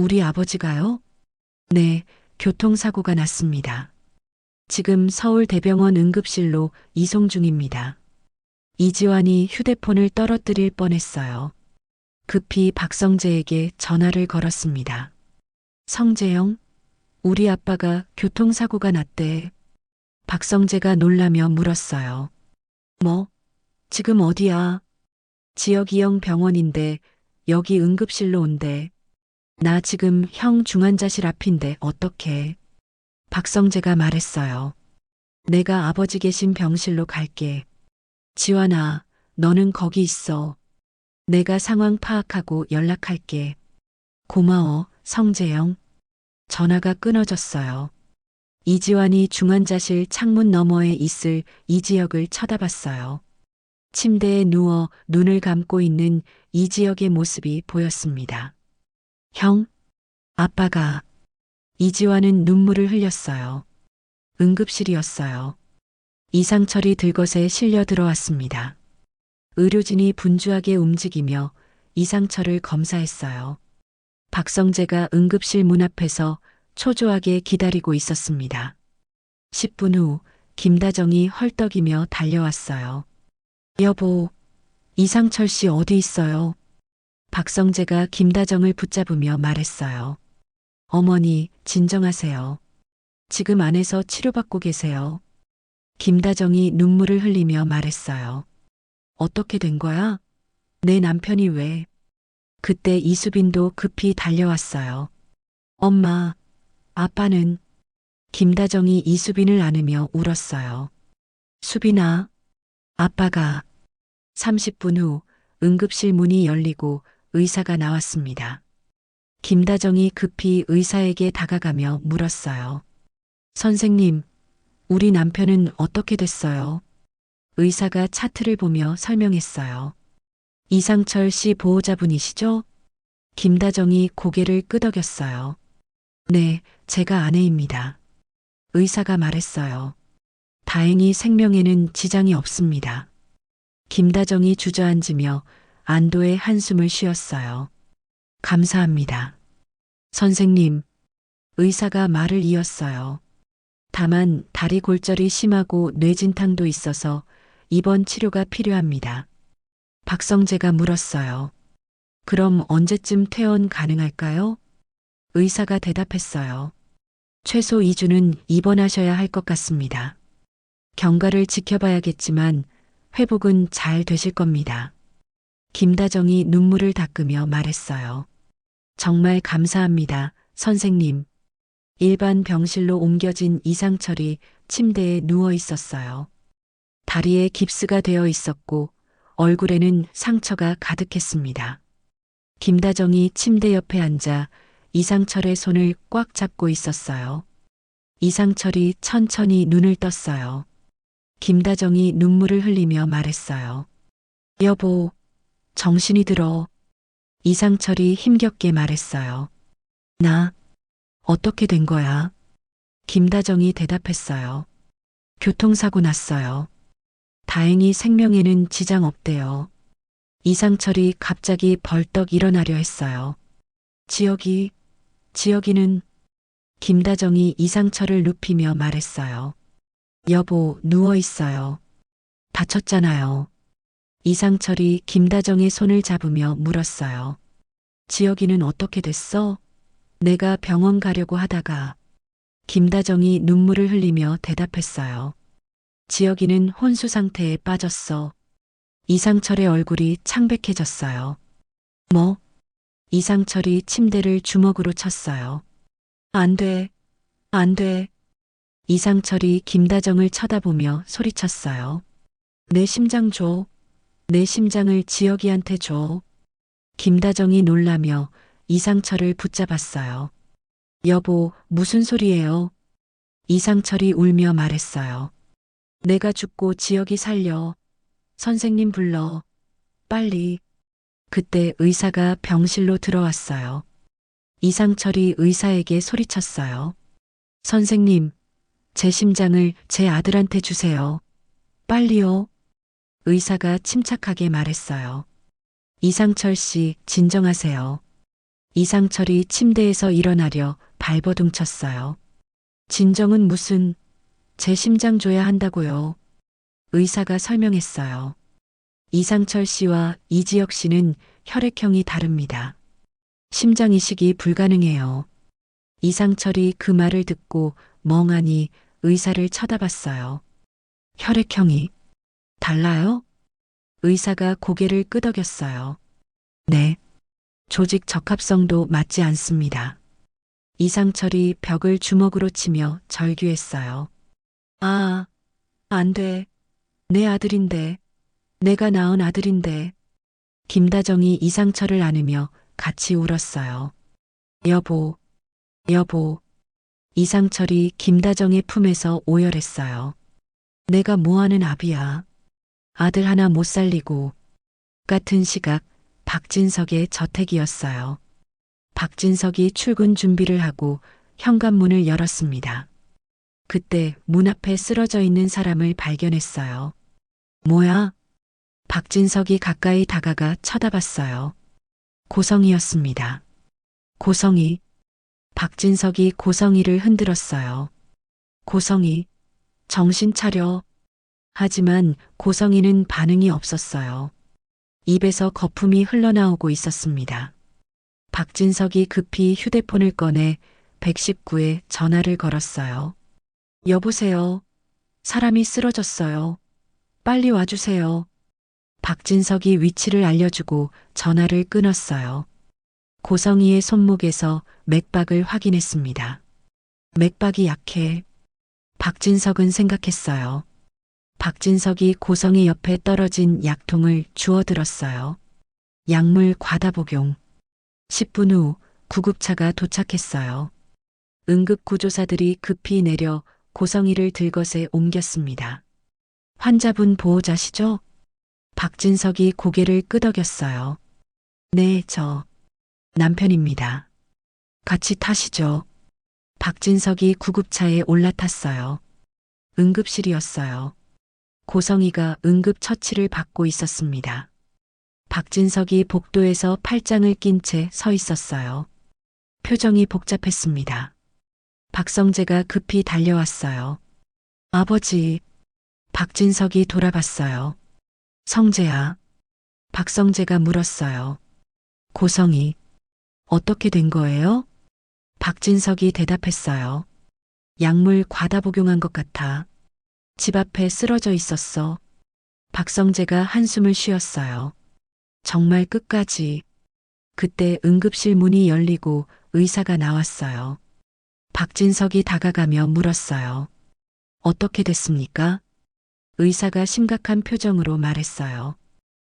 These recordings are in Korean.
우리 아버지가요? 네, 교통사고가 났습니다. 지금 서울대병원 응급실로 이송 중입니다. 이지환이 휴대폰을 떨어뜨릴 뻔했어요. 급히 박성재에게 전화를 걸었습니다. 성재형, 우리 아빠가 교통사고가 났대. 박성재가 놀라며 물었어요. 뭐? 지금 어디야? 지역 이형 병원인데 여기 응급실로 온대. 나 지금 형 중환자실 앞인데 어떡해? 박성재가 말했어요. 내가 아버지 계신 병실로 갈게. 지환아, 너는 거기 있어. 내가 상황 파악하고 연락할게. 고마워, 성재형. 전화가 끊어졌어요. 이지환이 중환자실 창문 너머에 있을 이지혁을 쳐다봤어요. 침대에 누워 눈을 감고 있는 이지혁의 모습이 보였습니다. 형, 아빠가. 이지환은 눈물을 흘렸어요. 응급실이었어요. 이상철이 들것에 실려 들어왔습니다. 의료진이 분주하게 움직이며 이상철을 검사했어요. 박성재가 응급실 문 앞에서 초조하게 기다리고 있었습니다. 10분 후 김다정이 헐떡이며 달려왔어요. 여보, 이상철 씨 어디 있어요? 박성재가 김다정을 붙잡으며 말했어요. 어머니, 진정하세요. 지금 안에서 치료받고 계세요. 김다정이 눈물을 흘리며 말했어요. 어떻게 된 거야? 내 남편이 왜? 그때 이수빈도 급히 달려왔어요. 엄마, 아빠는? 김다정이 이수빈을 안으며 울었어요. 수빈아, 아빠가. 30분 후 응급실 문이 열리고 의사가 나왔습니다. 김다정이 급히 의사에게 다가가며 물었어요. 선생님, 우리 남편은 어떻게 됐어요? 의사가 차트를 보며 설명했어요. 이상철 씨 보호자분이시죠? 김다정이 고개를 끄덕였어요. 네, 제가 아내입니다. 의사가 말했어요. 다행히 생명에는 지장이 없습니다. 김다정이 주저앉으며 안도의 한숨을 쉬었어요. 감사합니다. 선생님, 의사가 말을 이었어요. 다만 다리 골절이 심하고 뇌진탕도 있어서 입원 치료가 필요합니다. 박성재가 물었어요. 그럼 언제쯤 퇴원 가능할까요? 의사가 대답했어요. 최소 2주는 입원하셔야 할 것 같습니다. 경과를 지켜봐야겠지만 회복은 잘 되실 겁니다. 김다정이 눈물을 닦으며 말했어요. 정말 감사합니다, 선생님. 일반 병실로 옮겨진 이상철이 침대에 누워 있었어요. 다리에 깁스가 되어 있었고 얼굴에는 상처가 가득했습니다. 김다정이 침대 옆에 앉아 이상철의 손을 꽉 잡고 있었어요. 이상철이 천천히 눈을 떴어요. 김다정이 눈물을 흘리며 말했어요. 여보, 정신이 들어. 이상철이 힘겹게 말했어요. 나, 어떻게 된 거야? 김다정이 대답했어요. 교통사고 났어요. 다행히 생명에는 지장 없대요. 이상철이 갑자기 벌떡 일어나려 했어요. 지혁이는 김다정이 이상철을 눕히며 말했어요. 여보, 누워 있어요. 다쳤잖아요. 이상철이 김다정의 손을 잡으며 물었어요. 지혁이는 어떻게 됐어? 내가 병원 가려고 하다가. 김다정이 눈물을 흘리며 대답했어요. 지혁이는 혼수 상태에 빠졌어. 이상철의 얼굴이 창백해졌어요. 뭐? 이상철이 침대를 주먹으로 쳤어요. 안 돼, 안 돼. 이상철이 김다정을 쳐다보며 소리쳤어요. 내 심장 줘. 내 심장을 지혁이한테 줘. 김다정이 놀라며 이상철을 붙잡았어요. 여보, 무슨 소리예요? 이상철이 울며 말했어요. 내가 죽고 지혁이 살려. 선생님 불러. 빨리. 그때 의사가 병실로 들어왔어요. 이상철이 의사에게 소리쳤어요. 선생님, 제 심장을 제 아들한테 주세요. 빨리요. 의사가 침착하게 말했어요. 이상철 씨, 진정하세요. 이상철이 침대에서 일어나려 발버둥 쳤어요. 진정은 무슨, 제 심장 줘야 한다고요. 의사가 설명했어요. 이상철 씨와 이지혁 씨는 혈액형이 다릅니다. 심장 이식이 불가능해요. 이상철이 그 말을 듣고 멍하니 의사를 쳐다봤어요. 혈액형이 달라요? 의사가 고개를 끄덕였어요. 네. 조직 적합성도 맞지 않습니다. 이상철이 벽을 주먹으로 치며 절규했어요. 아, 안 돼. 내 아들인데. 내가 낳은 아들인데. 김다정이 이상철을 안으며 같이 울었어요. 여보, 여보. 이상철이 김다정의 품에서 오열했어요. 내가 뭐하는 아비야. 아들 하나 못 살리고. 같은 시각 박진석의 저택이었어요. 박진석이 출근 준비를 하고 현관문을 열었습니다. 그때 문 앞에 쓰러져 있는 사람을 발견했어요. 뭐야? 박진석이 가까이 다가가 쳐다봤어요. 고성이었습니다. 고성이. 박진석이 고성이를 흔들었어요. 고성이, 정신 차려. 하지만 고성이는 반응이 없었어요. 입에서 거품이 흘러나오고 있었습니다. 박진석이 급히 휴대폰을 꺼내 119에 전화를 걸었어요. 여보세요. 사람이 쓰러졌어요. 빨리 와주세요. 박진석이 위치를 알려주고 전화를 끊었어요. 고성이의 손목에서 맥박을 확인했습니다. 맥박이 약해. 박진석은 생각했어요. 박진석이 고성이 옆에 떨어진 약통을 주워들었어요. 약물 과다 복용. 10분 후 구급차가 도착했어요. 응급구조사들이 급히 내려 고성이를 들것에 옮겼습니다. 환자분 보호자시죠? 박진석이 고개를 끄덕였어요. 네, 저 남편입니다. 같이 타시죠. 박진석이 구급차에 올라탔어요. 응급실이었어요. 고성이가 응급처치를 받고 있었습니다. 박진석이 복도에서 팔짱을 낀 채 서 있었어요. 표정이 복잡했습니다. 박성재가 급히 달려왔어요. 아버지. 박진석이 돌아봤어요. 성재야. 박성재가 물었어요. 고성이. 어떻게 된 거예요? 박진석이 대답했어요. 약물 과다 복용한 것 같아. 집 앞에 쓰러져 있었어. 박성재가 한숨을 쉬었어요. 정말 끝까지. 그때 응급실 문이 열리고 의사가 나왔어요. 박진석이 다가가며 물었어요. 어떻게 됐습니까? 의사가 심각한 표정으로 말했어요.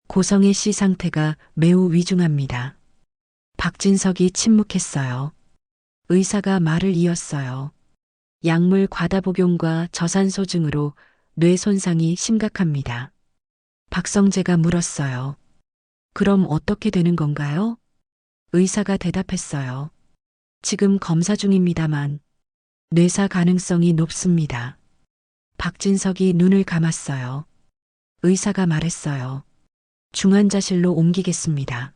고성애 씨 상태가 매우 위중합니다. 박진석이 침묵했어요. 의사가 말을 이었어요. 약물 과다 복용과 저산소증으로 뇌 손상이 심각합니다. 박성재가 물었어요. 그럼 어떻게 되는 건가요? 의사가 대답했어요. 지금 검사 중입니다만 뇌사 가능성이 높습니다. 박진석이 눈을 감았어요. 의사가 말했어요. 중환자실로 옮기겠습니다.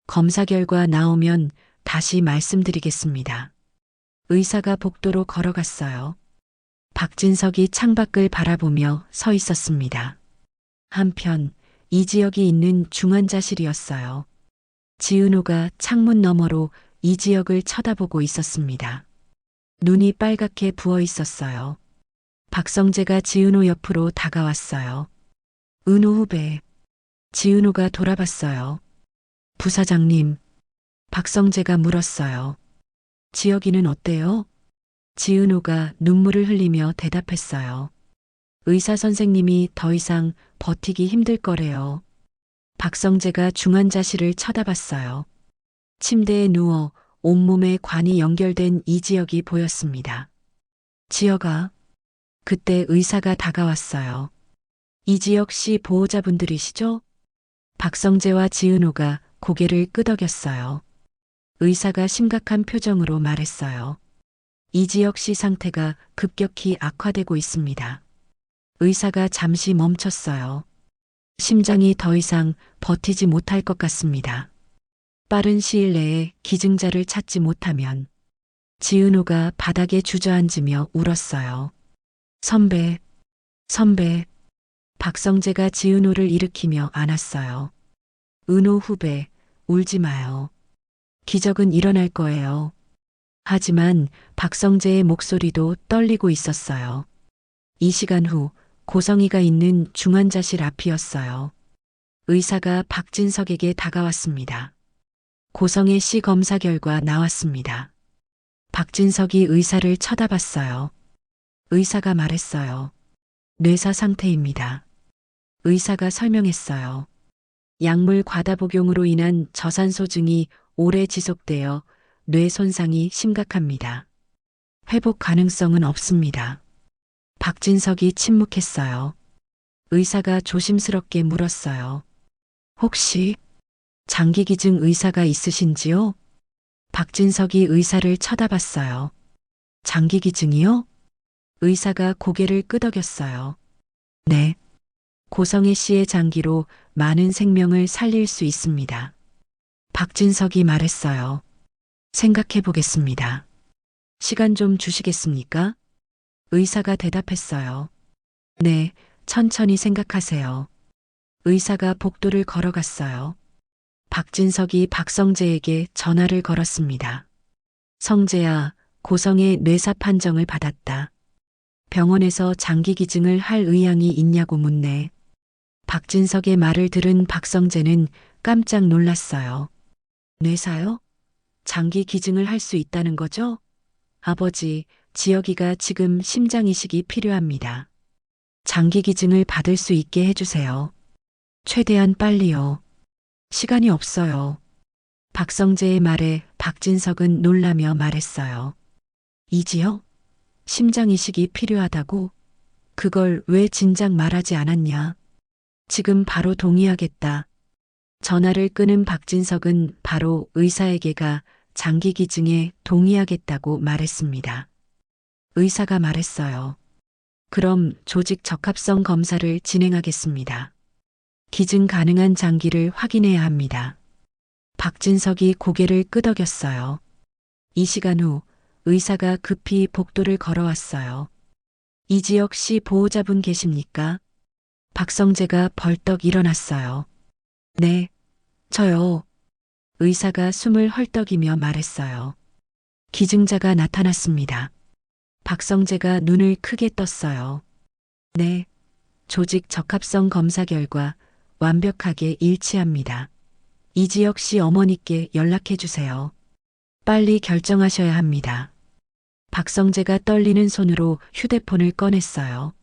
검사 결과 나오면 다시 말씀드리겠습니다. 의사가 복도로 걸어갔어요. 박진석이 창밖을 바라보며 서 있었습니다. 한편 이지혁이 있는 중환자실이었어요. 지은호가 창문 너머로 이지혁을 쳐다보고 있었습니다. 눈이 빨갛게 부어 있었어요. 박성재가 지은호 옆으로 다가왔어요. 은호 후배. 지은호가 돌아봤어요. 부사장님. 박성재가 물었어요. 지혁이는 어때요? 지은호가 눈물을 흘리며 대답했어요. 의사 선생님이 더 이상 버티기 힘들 거래요. 박성재가 중환자실을 쳐다봤어요. 침대에 누워 온몸에 관이 연결된 이지혁이 보였습니다. 지혁아. 그때 의사가 다가왔어요. 이지혁 씨 보호자분들이시죠? 박성재와 지은호가 고개를 끄덕였어요. 의사가 심각한 표정으로 말했어요. 이지혁 씨 상태가 급격히 악화되고 있습니다. 의사가 잠시 멈췄어요. 심장이 더 이상 버티지 못할 것 같습니다. 빠른 시일 내에 기증자를 찾지 못하면 지은호가 바닥에 주저앉으며 울었어요. 선배, 선배. 박성재가 지은호를 일으키며 안았어요. 은호 후배, 울지 마요. 기적은 일어날 거예요. 하지만 박성재의 목소리도 떨리고 있었어요. 이 시간 후 고성이가 있는 중환자실 앞이었어요. 의사가 박진석에게 다가왔습니다. 고성애 씨 검사 결과 나왔습니다. 박진석이 의사를 쳐다봤어요. 의사가 말했어요. 뇌사 상태입니다. 의사가 설명했어요. 약물 과다 복용으로 인한 저산소증이 오래 지속되어 뇌 손상이 심각합니다. 회복 가능성은 없습니다. 박진석이 침묵했어요. 의사가 조심스럽게 물었어요. 혹시 장기기증 의사가 있으신지요? 박진석이 의사를 쳐다봤어요. 장기기증이요? 의사가 고개를 끄덕였어요. 네. 고성애 씨의 장기로 많은 생명을 살릴 수 있습니다. 박진석이 말했어요. 생각해 보겠습니다. 시간 좀 주시겠습니까? 의사가 대답했어요. 네, 천천히 생각하세요. 의사가 복도를 걸어갔어요. 박진석이 박성재에게 전화를 걸었습니다. 성재야, 고성의 뇌사 판정을 받았다. 병원에서 장기 기증을 할 의향이 있냐고 묻네. 박진석의 말을 들은 박성재는 깜짝 놀랐어요. 뇌사요? 장기 기증을 할 수 있다는 거죠? 아버지, 지혁이가 지금 심장 이식이 필요합니다. 장기 기증을 받을 수 있게 해주세요. 최대한 빨리요. 시간이 없어요. 박성재의 말에 박진석은 놀라며 말했어요. 이지혁? 심장 이식이 필요하다고? 그걸 왜 진작 말하지 않았냐? 지금 바로 동의하겠다. 전화를 끊은 박진석은 바로 의사에게 가 장기 기증에 동의하겠다고 말했습니다. 의사가 말했어요. 그럼 조직 적합성 검사를 진행하겠습니다. 기증 가능한 장기를 확인해야 합니다. 박진석이 고개를 끄덕였어요. 이 시간 후 의사가 급히 복도를 걸어왔어요. 이지혁 씨 보호자분 계십니까? 박성재가 벌떡 일어났어요. 네, 저요. 의사가 숨을 헐떡이며 말했어요. 기증자가 나타났습니다. 박성재가 눈을 크게 떴어요. 네, 조직 적합성 검사 결과 완벽하게 일치합니다. 이지혁 씨 어머니께 연락해 주세요. 빨리 결정하셔야 합니다. 박성재가 떨리는 손으로 휴대폰을 꺼냈어요.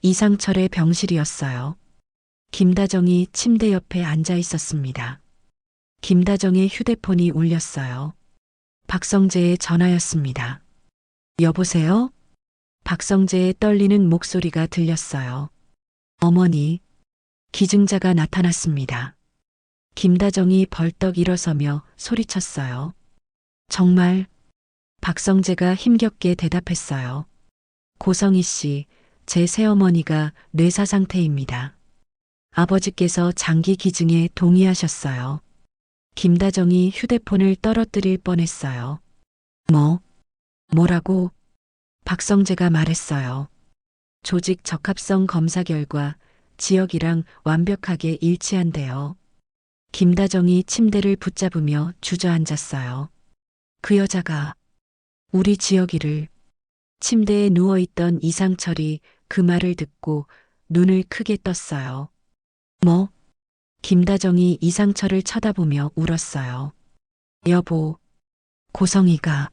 이상철의 병실이었어요. 김다정이 침대 옆에 앉아 있었습니다. 김다정의 휴대폰이 울렸어요. 박성재의 전화였습니다. 여보세요? 박성재의 떨리는 목소리가 들렸어요. 어머니, 기증자가 나타났습니다. 김다정이 벌떡 일어서며 소리쳤어요. 정말? 박성재가 힘겹게 대답했어요. 고성희 씨, 제 새어머니가 뇌사 상태입니다. 아버지께서 장기 기증에 동의하셨어요. 김다정이 휴대폰을 떨어뜨릴 뻔했어요. 뭐라고? 박성재가 말했어요. 조직 적합성 검사 결과 지혁이랑 완벽하게 일치한대요. 김다정이 침대를 붙잡으며 주저앉았어요. 그 여자가 우리 지혁이를. 침대에 누워있던 이상철이 그 말을 듣고 눈을 크게 떴어요. 뭐? 김다정이 이상철을 쳐다보며 울었어요. 여보, 고성이가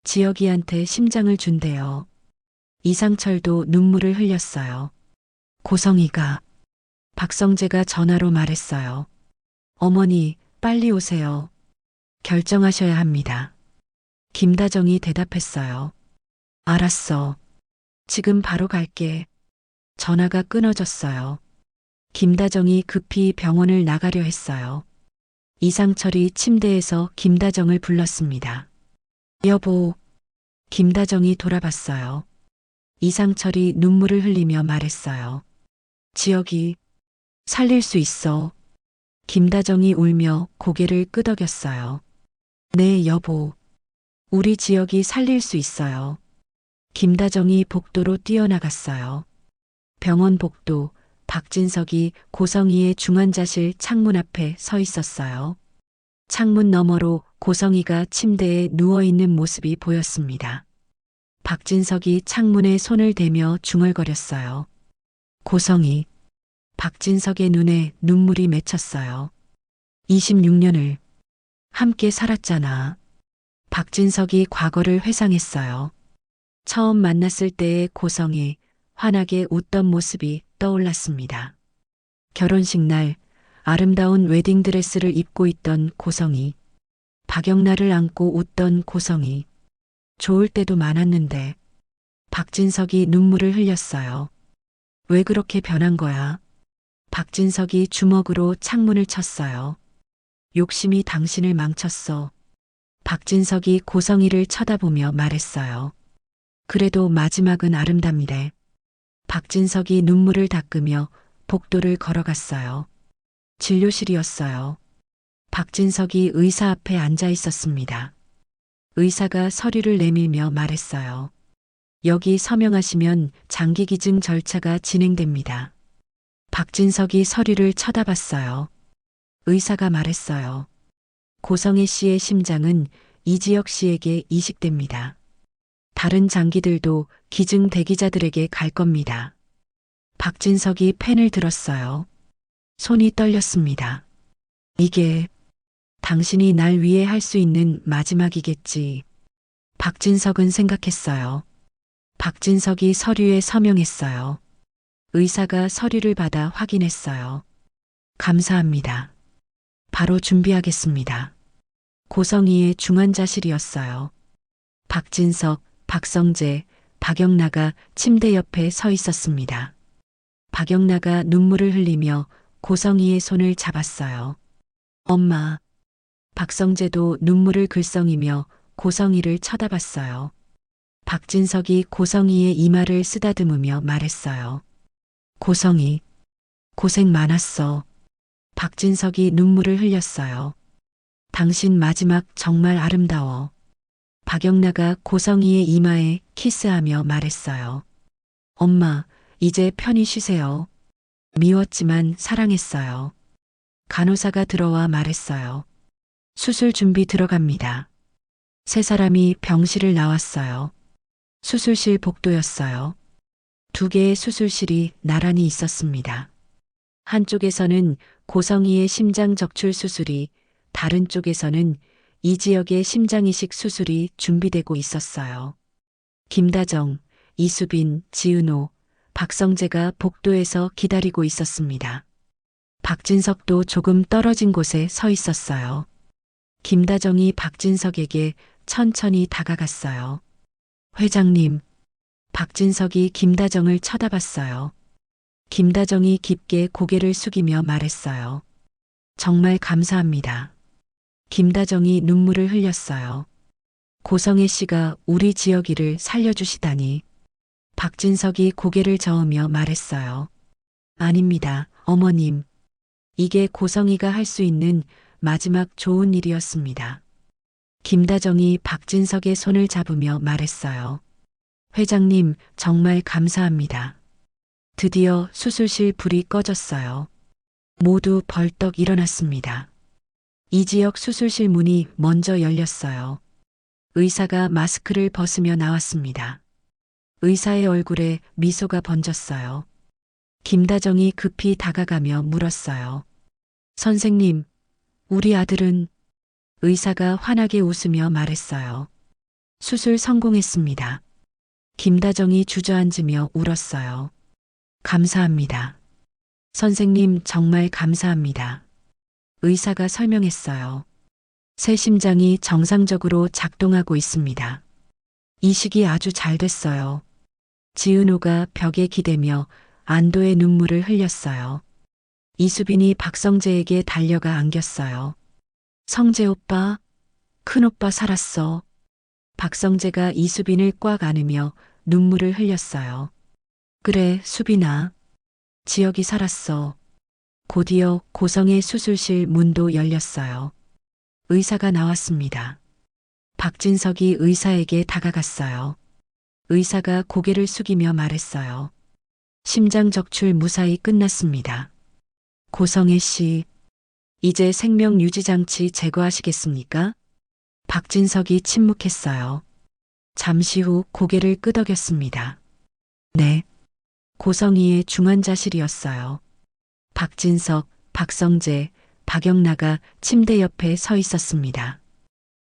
지혁이한테 심장을 준대요. 이상철도 눈물을 흘렸어요. 고성이가. 박성재가 전화로 말했어요. 어머니, 빨리 오세요. 결정하셔야 합니다. 김다정이 대답했어요. 알았어. 지금 바로 갈게. 전화가 끊어졌어요. 김다정이 급히 병원을 나가려 했어요. 이상철이 침대에서 김다정을 불렀습니다. 여보. 김다정이 돌아봤어요. 이상철이 눈물을 흘리며 말했어요. 지혁이 살릴 수 있어. 김다정이 울며 고개를 끄덕였어요. 네, 여보. 우리 지역이 살릴 수 있어요. 김다정이 복도로 뛰어나갔어요. 병원 복도, 박진석이 고성이의 중환자실 창문 앞에 서 있었어요. 창문 너머로 고성이가 침대에 누워있는 모습이 보였습니다. 박진석이 창문에 손을 대며 중얼거렸어요. 고성이. 박진석의 눈에 눈물이 맺혔어요. 26년을 함께 살았잖아. 박진석이 과거를 회상했어요. 처음 만났을 때의 고성이 환하게 웃던 모습이 떠올랐습니다. 결혼식 날 아름다운 웨딩드레스를 입고 있던 고성이, 박영란을 안고 웃던 고성이, 좋을 때도 많았는데 박진석이 눈물을 흘렸어요. 왜 그렇게 변한 거야? 박진석이 주먹으로 창문을 쳤어요. 욕심이 당신을 망쳤어. 박진석이 고성이를 쳐다보며 말했어요. 그래도 마지막은 아름답니래. 박진석이 눈물을 닦으며 복도를 걸어갔어요. 진료실이었어요. 박진석이 의사 앞에 앉아 있었습니다. 의사가 서류를 내밀며 말했어요. 여기 서명하시면 장기기증 절차가 진행됩니다. 박진석이 서류를 쳐다봤어요. 의사가 말했어요. 고성애 씨의 심장은 이지혁 씨에게 이식됩니다. 다른 장기들도 기증 대기자들에게 갈 겁니다. 박진석이 펜을 들었어요. 손이 떨렸습니다. 이게 당신이 날 위해 할 수 있는 마지막이겠지. 박진석은 생각했어요. 박진석이 서류에 서명했어요. 의사가 서류를 받아 확인했어요. 감사합니다. 바로 준비하겠습니다. 고성이의 중환자실이었어요. 박진석, 박성재, 박영란가 침대 옆에 서 있었습니다. 박영란가 눈물을 흘리며 고성이의 손을 잡았어요. 엄마. 박성재도 눈물을 글썽이며 고성이를 쳐다봤어요. 박진석이 고성이의 이마를 쓰다듬으며 말했어요. 고성이, 고생 많았어. 박진석이 눈물을 흘렸어요. 당신 마지막 정말 아름다워. 박영란가 고성이의 이마에 키스하며 말했어요. 엄마, 이제 편히 쉬세요. 미웠지만 사랑했어요. 간호사가 들어와 말했어요. 수술 준비 들어갑니다. 세 사람이 병실을 나왔어요. 수술실 복도였어요. 두 개의 수술실이 나란히 있었습니다. 한쪽에서는 고성이의 심장 적출 수술이, 다른 쪽에서는 이지혁의 심장이식 수술이 준비되고 있었어요. 김다정, 이수빈, 지은호, 박성재가 복도에서 기다리고 있었습니다. 박진석도 조금 떨어진 곳에 서 있었어요. 김다정이 박진석에게 천천히 다가갔어요. 회장님. 박진석이 김다정을 쳐다봤어요. 김다정이 깊게 고개를 숙이며 말했어요. 정말 감사합니다. 김다정이 눈물을 흘렸어요. 고성애 씨가 우리 지혁이를 살려주시다니. 박진석이 고개를 저으며 말했어요. 아닙니다, 어머님. 이게 고성이가 할 수 있는 마지막 좋은 일이었습니다. 김다정이 박진석의 손을 잡으며 말했어요. 회장님, 정말 감사합니다. 드디어 수술실 불이 꺼졌어요. 모두 벌떡 일어났습니다. 이지혁 수술실 문이 먼저 열렸어요. 의사가 마스크를 벗으며 나왔습니다. 의사의 얼굴에 미소가 번졌어요. 김다정이 급히 다가가며 물었어요. 선생님, 우리 아들은? 의사가 환하게 웃으며 말했어요. 수술 성공했습니다. 김다정이 주저앉으며 울었어요. 감사합니다. 선생님, 정말 감사합니다. 의사가 설명했어요. 새 심장이 정상적으로 작동하고 있습니다. 이식이 아주 잘 됐어요. 지은호가 벽에 기대며 안도의 눈물을 흘렸어요. 이수빈이 박성재에게 달려가 안겼어요. 성재 오빠, 큰오빠 살았어. 박성재가 이수빈을 꽉 안으며 눈물을 흘렸어요. 그래, 수빈아. 지혁이 살았어. 곧이어 고성의 수술실 문도 열렸어요. 의사가 나왔습니다. 박진석이 의사에게 다가갔어요. 의사가 고개를 숙이며 말했어요. 심장 적출 무사히 끝났습니다. 고성애 씨, 이제 생명 유지 장치 제거하시겠습니까? 박진석이 침묵했어요. 잠시 후 고개를 끄덕였습니다. 네. 고성희의 중환자실이었어요. 박진석, 박성재, 박영나가 침대 옆에 서 있었습니다.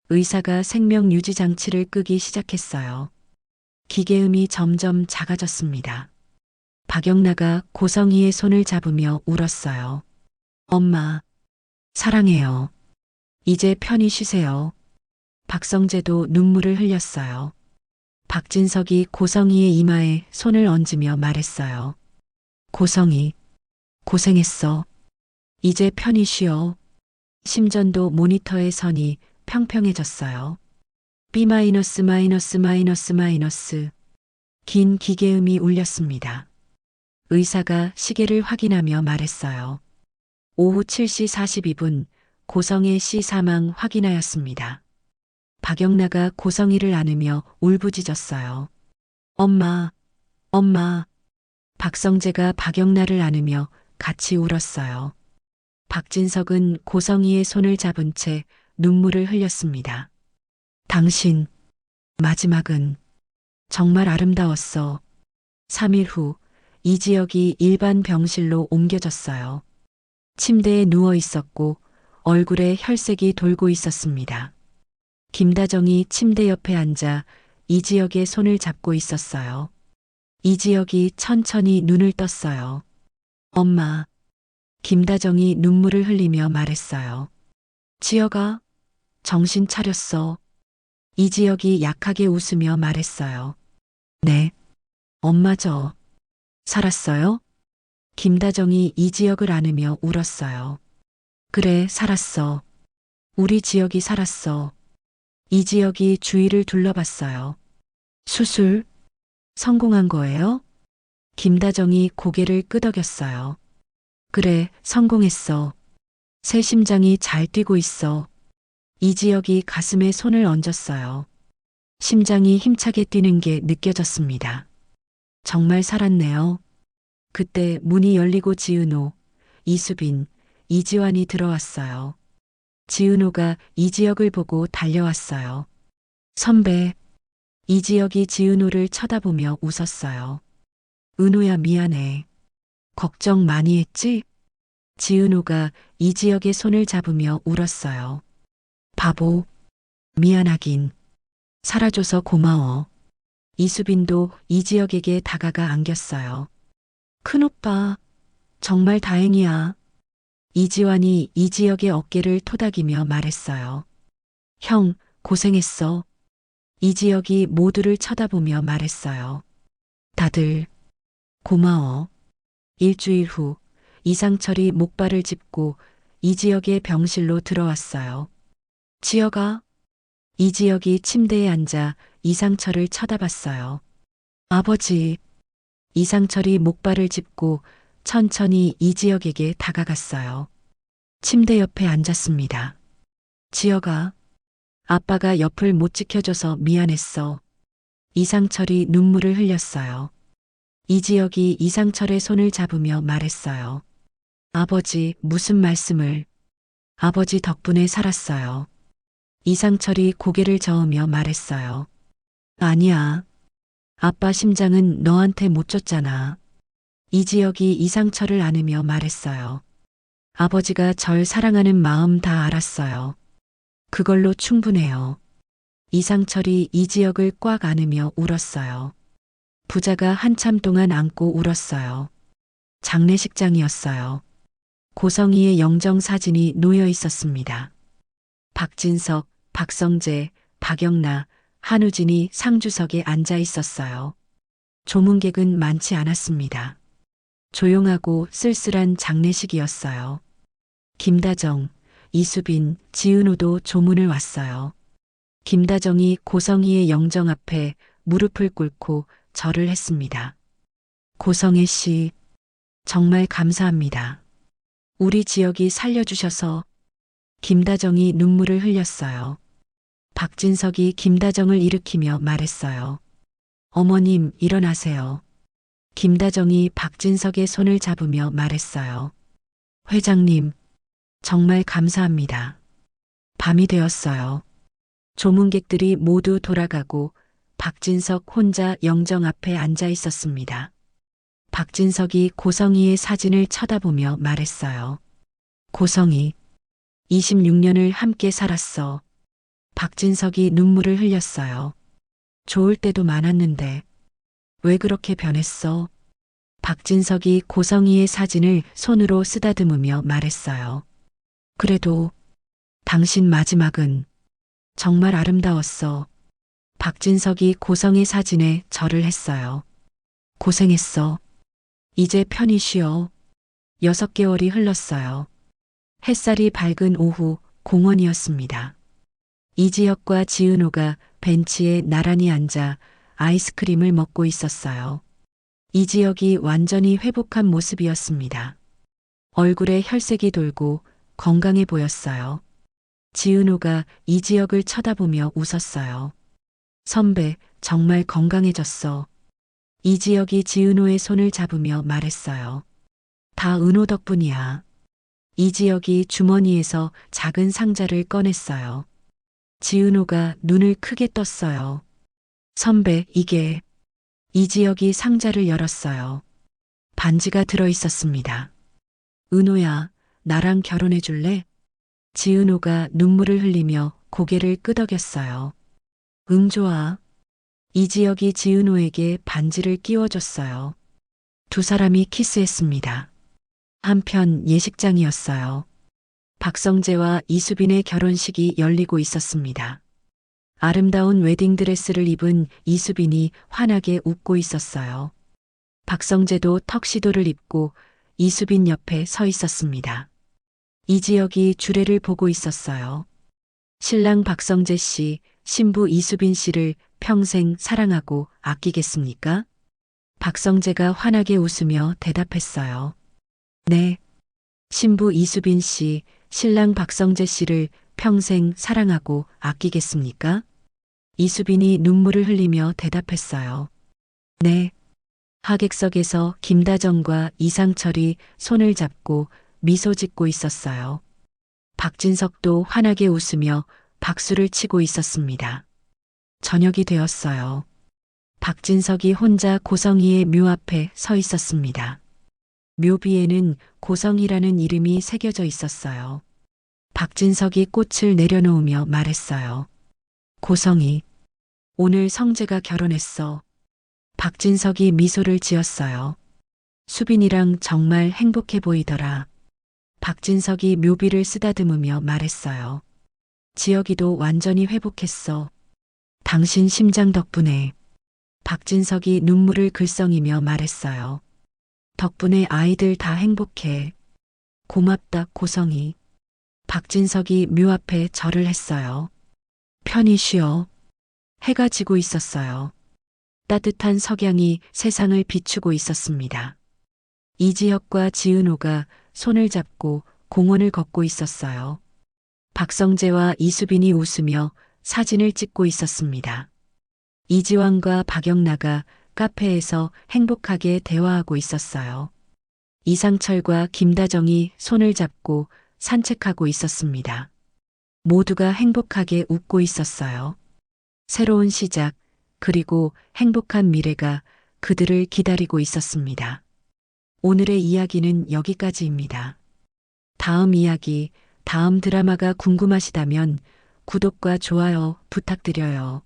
의사가 생명 유지 장치를 끄기 시작했어요. 기계음이 점점 작아졌습니다. 박영나가 고성희의 손을 잡으며 울었어요. 엄마, 사랑해요. 이제 편히 쉬세요. 박성재도 눈물을 흘렸어요. 박진석이 고성희의 이마에 손을 얹으며 말했어요. 고성희, 고생했어. 이제 편히 쉬어. 심전도 모니터의 선이 평평해졌어요. B-, 긴 기계음이 울렸습니다. 의사가 시계를 확인하며 말했어요. 오후 7시 42분 고성애 씨 사망 확인하였습니다. 박영나가 고성희를 안으며 울부짖었어요. 엄마, 엄마. 박성재가 박영나를 안으며 같이 울었어요. 박진석은 고성희의 손을 잡은 채 눈물을 흘렸습니다. 당신, 마지막은 정말 아름다웠어. 3일 후 이지혁이 일반 병실로 옮겨졌어요. 침대에 누워 있었고 얼굴에 혈색이 돌고 있었습니다. 김다정이 침대 옆에 앉아 이지혁의 손을 잡고 있었어요. 이지혁이 천천히 눈을 떴어요. 엄마. 김다정이 눈물을 흘리며 말했어요. 지혁아, 정신 차렸어. 이지혁이 약하게 웃으며 말했어요. 네. 엄마 저 살았어요? 김다정이 이지혁을 안으며 울었어요. 그래, 살았어. 우리 지혁이 살았어. 이지혁이 주위를 둘러봤어요. 수술 성공한 거예요? 김다정이 고개를 끄덕였어요. 그래, 성공했어. 새 심장이 잘 뛰고 있어. 이지혁이 가슴에 손을 얹었어요. 심장이 힘차게 뛰는 게 느껴졌습니다. 정말 살았네요. 그때 문이 열리고 지은호, 이수빈, 이지환이 들어왔어요. 지은호가 이지혁을 보고 달려왔어요. 선배. 이지혁이 지은호를 쳐다보며 웃었어요. 은호야 미안해. 걱정 많이 했지? 지은호가 이지혁의 손을 잡으며 울었어요. 바보. 미안하긴. 살아줘서 고마워. 이수빈도 이지혁에게 다가가 안겼어요. 큰오빠, 정말 다행이야. 이지환이 이지혁의 어깨를 토닥이며 말했어요. 형, 고생했어. 이지혁이 모두를 쳐다보며 말했어요. 다들 고마워. 일주일 후 이상철이 목발을 짚고 이지혁의 병실로 들어왔어요. 지혁아. 이지혁이 침대에 앉아 이상철을 쳐다봤어요. 아버지. 이상철이 목발을 짚고 천천히 이지혁에게 다가갔어요. 침대 옆에 앉았습니다. 지혁아. 아빠가 옆을 못 지켜줘서 미안했어. 이상철이 눈물을 흘렸어요. 이지혁이 이상철의 손을 잡으며 말했어요. 아버지, 무슨 말씀을. 아버지 덕분에 살았어요. 이상철이 고개를 저으며 말했어요. 아니야. 아빠 심장은 너한테 못 줬잖아. 이지혁이 이상철을 안으며 말했어요. 아버지가 절 사랑하는 마음 다 알았어요. 그걸로 충분해요. 이상철이 이지혁을 꽉 안으며 울었어요. 부자가 한참 동안 안고 울었어요. 장례식장이었어요. 고성희의 영정사진이 놓여 있었습니다. 박진석, 박성재, 박영나, 한우진이 상주석에 앉아 있었어요. 조문객은 많지 않았습니다. 조용하고 쓸쓸한 장례식이었어요. 김다정, 이수빈, 지은호도 조문을 왔어요. 김다정이 고성희의 영정 앞에 무릎을 꿇고 절을 했습니다. 고성애 씨, 정말 감사합니다. 우리 지역이 살려주셔서. 김다정이 눈물을 흘렸어요. 박진석이 김다정을 일으키며 말했어요. 어머님, 일어나세요. 김다정이 박진석의 손을 잡으며 말했어요. 회장님, 정말 감사합니다. 밤이 되었어요. 조문객들이 모두 돌아가고 박진석 혼자 영정 앞에 앉아 있었습니다. 박진석이 고성이의 사진을 쳐다보며 말했어요. 고성이, 26년을 함께 살았어. 박진석이 눈물을 흘렸어요. 좋을 때도 많았는데 왜 그렇게 변했어? 박진석이 고성이의 사진을 손으로 쓰다듬으며 말했어요. 그래도 당신 마지막은 정말 아름다웠어. 박진석이 고성의 사진에 절을 했어요. 고생했어. 이제 편히 쉬어. 6개월이 흘렀어요. 햇살이 밝은 오후 공원이었습니다. 이지혁과 지은호가 벤치에 나란히 앉아 아이스크림을 먹고 있었어요. 이지혁이 완전히 회복한 모습이었습니다. 얼굴에 혈색이 돌고 건강해 보였어요. 지은호가 이지혁을 쳐다보며 웃었어요. 선배, 정말 건강해졌어. 이지혁이 지은호의 손을 잡으며 말했어요. 다 은호 덕분이야. 이지혁이 주머니에서 작은 상자를 꺼냈어요. 지은호가 눈을 크게 떴어요. 선배, 이게. 이지혁이 상자를 열었어요. 반지가 들어 있었습니다. 은호야, 나랑 결혼해 줄래? 지은호가 눈물을 흘리며 고개를 끄덕였어요. 응, 좋아. 이지혁이 지은호에게 반지를 끼워줬어요. 두 사람이 키스했습니다. 한편 예식장이었어요. 박성재와 이수빈의 결혼식이 열리고 있었습니다. 아름다운 웨딩드레스를 입은 이수빈이 환하게 웃고 있었어요. 박성재도 턱시도를 입고 이수빈 옆에 서 있었습니다. 이지혁이 주례를 보고 있었어요. 신랑 박성재 씨, 신부 이수빈 씨를 평생 사랑하고 아끼겠습니까? 박성재가 환하게 웃으며 대답했어요. 네. 신부 이수빈 씨, 신랑 박성재 씨를 평생 사랑하고 아끼겠습니까? 이수빈이 눈물을 흘리며 대답했어요. 네. 하객석에서 김다정과 이상철이 손을 잡고 미소 짓고 있었어요. 박진석도 환하게 웃으며 박수를 치고 있었습니다. 저녁이 되었어요. 박진석이 혼자 고성이의 묘 앞에 서 있었습니다. 묘비에는 고성이라는 이름이 새겨져 있었어요. 박진석이 꽃을 내려놓으며 말했어요. 고성이, 오늘 성재가 결혼했어. 박진석이 미소를 지었어요. 수빈이랑 정말 행복해 보이더라. 박진석이 묘비를 쓰다듬으며 말했어요. 지혁이도 완전히 회복했어. 당신 심장 덕분에. 박진석이 눈물을 글썽이며 말했어요. 덕분에 아이들 다 행복해. 고맙다, 고성이. 박진석이 묘 앞에 절을 했어요. 편히 쉬어. 해가 지고 있었어요. 따뜻한 석양이 세상을 비추고 있었습니다. 이지혁과 지은호가 손을 잡고 공원을 걷고 있었어요. 박성재와 이수빈이 웃으며 사진을 찍고 있었습니다. 이지환과 박영나가 카페에서 행복하게 대화하고 있었어요. 이상철과 김다정이 손을 잡고 산책하고 있었습니다. 모두가 행복하게 웃고 있었어요. 새로운 시작, 그리고 행복한 미래가 그들을 기다리고 있었습니다. 오늘의 이야기는 여기까지입니다. 다음 이야기, 다음 드라마가 궁금하시다면 구독과 좋아요 부탁드려요.